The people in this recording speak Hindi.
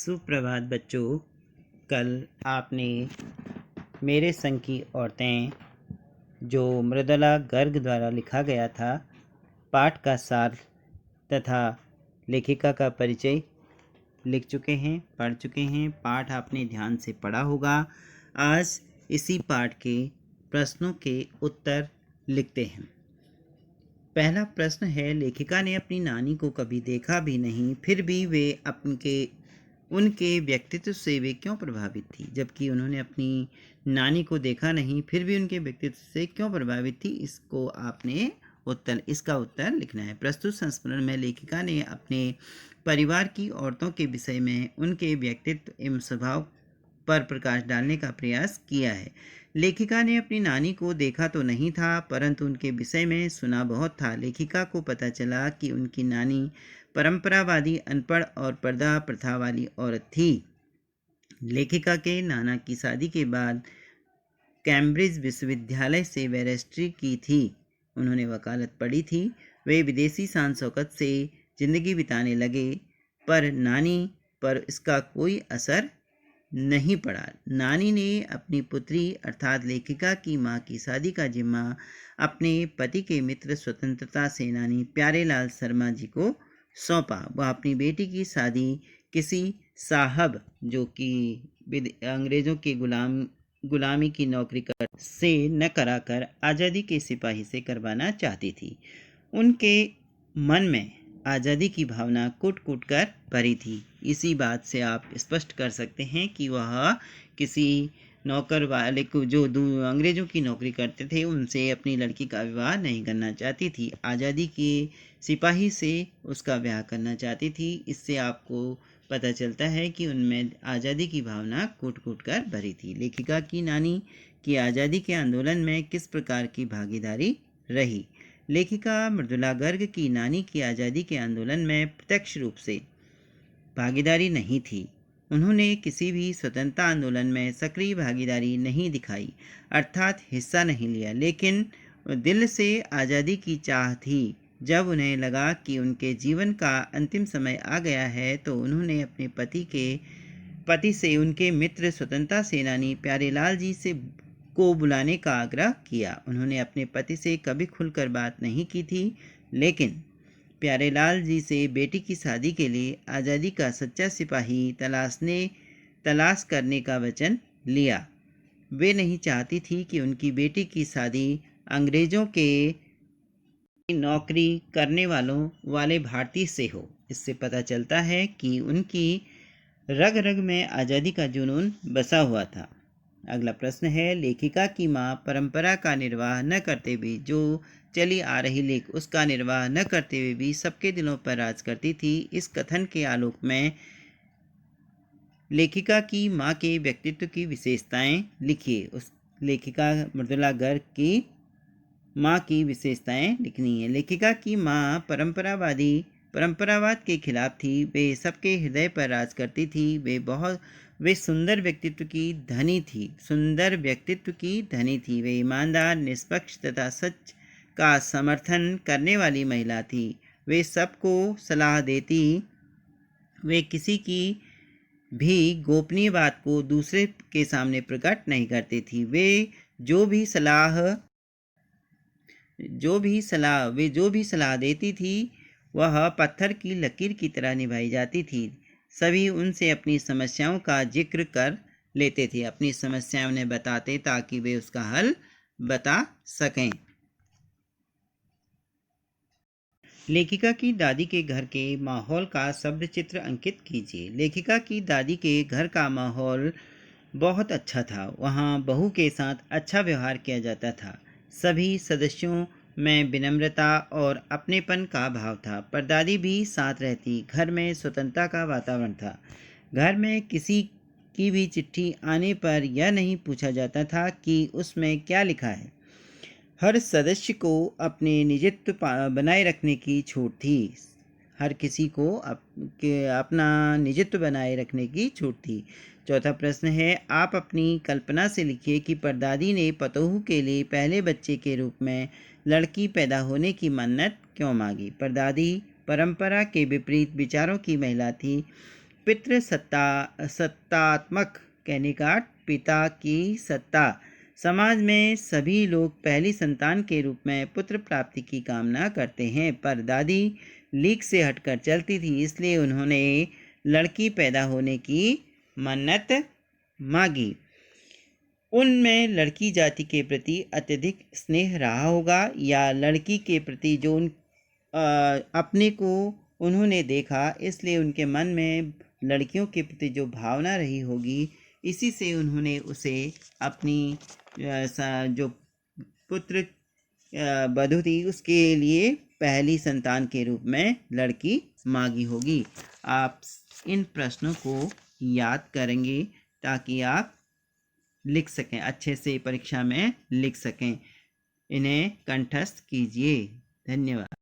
सुप्रभात बच्चों। कल आपने मेरे संग की औरतें जो मृदुला गर्ग द्वारा लिखा गया था पाठ का सार तथा लेखिका का परिचय लिख चुके हैं, पढ़ चुके हैं। पाठ आपने ध्यान से पढ़ा होगा। आज इसी पाठ के प्रश्नों के उत्तर लिखते हैं। पहला प्रश्न है, लेखिका ने अपनी नानी को कभी देखा भी नहीं, फिर भी वे उनके व्यक्तित्व से वे क्यों प्रभावित थी। जबकि उन्होंने अपनी नानी को देखा नहीं, फिर भी उनके व्यक्तित्व से क्यों प्रभावित थी, इसका उत्तर लिखना है। प्रस्तुत संस्मरण में लेखिका ने अपने परिवार की औरतों के विषय में उनके व्यक्तित्व एवं स्वभाव पर प्रकाश डालने का प्रयास किया है। लेखिका ने अपनी नानी को देखा तो नहीं था, परंतु उनके विषय में सुना बहुत था। लेखिका को पता चला कि उनकी नानी परंपरावादी, अनपढ़ और पर्दा प्रथा वाली औरत थी। लेखिका के नाना की शादी के बाद कैम्ब्रिज विश्वविद्यालय से बैरिस्ट्री की थी। उन्होंने वकालत पढ़ी थी। वे विदेशी शान शौकत से जिंदगी बिताने लगे, पर नानी पर इसका कोई असर नहीं पड़ा। नानी ने अपनी पुत्री अर्थात लेखिका की मां की शादी का जिम्मा अपने पति के मित्र स्वतंत्रता सेनानी प्यारेलाल शर्मा जी को सौंपा। वह अपनी बेटी की शादी किसी साहब जो कि अंग्रेजों के गुलामी की नौकरी से न कराकर आज़ादी के सिपाही से करवाना चाहती थी। उनके मन में आज़ादी की भावना कूट कूट कर भरी थी। इसी बात से आप स्पष्ट कर सकते हैं कि वह किसी नौकर वाले को जो अंग्रेज़ों की नौकरी करते थे उनसे अपनी लड़की का विवाह नहीं करना चाहती थी। आज़ादी के सिपाही से उसका ब्याह करना चाहती थी। इससे आपको पता चलता है कि उनमें आज़ादी की भावना कूट कूट कर भरी थी। लेखिका की नानी की आज़ादी के आंदोलन में किस प्रकार की भागीदारी रही। लेखिका मृदुला गर्ग की नानी की आज़ादी के आंदोलन में प्रत्यक्ष रूप से भागीदारी नहीं थी। उन्होंने किसी भी स्वतंत्रता आंदोलन में सक्रिय भागीदारी नहीं दिखाई, अर्थात हिस्सा नहीं लिया, लेकिन दिल से आज़ादी की चाह थी। जब उन्हें लगा कि उनके जीवन का अंतिम समय आ गया है, तो उन्होंने अपने पति से उनके मित्र स्वतंत्रता सेनानी प्यारेलाल जी को बुलाने का आग्रह किया। उन्होंने अपने पति से कभी खुलकर बात नहीं की थी, लेकिन प्यारेलाल जी से बेटी की शादी के लिए आज़ादी का सच्चा सिपाही तलाश करने का वचन लिया। वे नहीं चाहती थी कि उनकी बेटी की शादी अंग्रेजों के नौकरी करने वाले भारतीय से हो। इससे पता चलता है कि उनकी रग रग में आज़ादी का जुनून बसा हुआ था। अगला प्रश्न है, लेखिका की मां परंपरा का निर्वाह न करते हुए जो चली आ रही उसका निर्वाह न करते हुए भी सबके दिलों पर राज करती थी। इस कथन के आलोक में लेखिका की मां के व्यक्तित्व की विशेषताएं लिखिए। उस लेखिका मृदुला गर्ग की मां की विशेषताएं लिखनी है। लेखिका की मां परंपरावाद के खिलाफ थी। वे सबके हृदय पर राज करती थी। वे सुंदर व्यक्तित्व की धनी थी। वे ईमानदार, निष्पक्ष तथा सच का समर्थन करने वाली महिला थी। वे सबको सलाह देती। वे किसी की भी गोपनीय बात को दूसरे के सामने प्रकट नहीं करती थी। वे जो भी सलाह देती थी वह पत्थर की लकीर की तरह निभाई जाती थी। सभी उनसे अपनी समस्याओं का जिक्र कर लेते थे, अपनी समस्याएं उन्हें बताते ताकि वे उसका हल बता सकें। लेखिका की दादी के घर के माहौल का शब्द चित्र अंकित कीजिए। लेखिका की दादी के घर का माहौल बहुत अच्छा था। वहाँ बहू के साथ अच्छा व्यवहार किया जाता था। सभी सदस्यों में विनम्रता और अपनेपन का भाव था। परदादी भी साथ रहती। घर में स्वतंत्रता का वातावरण था। घर में किसी की भी चिट्ठी आने पर यह नहीं पूछा जाता था कि उसमें क्या लिखा है। हर सदस्य को अपने निजत्व बनाए रखने की छूट थी। हर किसी को अपना निजत्व बनाए रखने की छूट थी। चौथा प्रश्न है, आप अपनी कल्पना से लिखिए कि परदादी ने पतोहू के लिए पहले बच्चे के रूप में लड़की पैदा होने की मन्नत क्यों मांगी। परदादी परंपरा के विपरीत विचारों की महिला थी। सत्तात्मक कहने का पिता की सत्ता। समाज में सभी लोग पहली संतान के रूप में पुत्र प्राप्ति की कामना करते हैं, पर दादी लीक से हटकर चलती थी, इसलिए उन्होंने लड़की पैदा होने की मन्नत मांगी। उनमें लड़की जाति के प्रति अत्यधिक स्नेह रहा होगा, या लड़की के प्रति जो अपने को उन्होंने देखा, इसलिए उनके मन में लड़कियों के प्रति जो भावना रही होगी, इसी से उन्होंने उसे अपनी जो पुत्र वधू थी उसके लिए पहली संतान के रूप में लड़की मांगी होगी। आप इन प्रश्नों को याद करेंगे ताकि आप लिख सकें, अच्छे से परीक्षा में लिख सकें। इन्हें कंठस्थ कीजिए। धन्यवाद।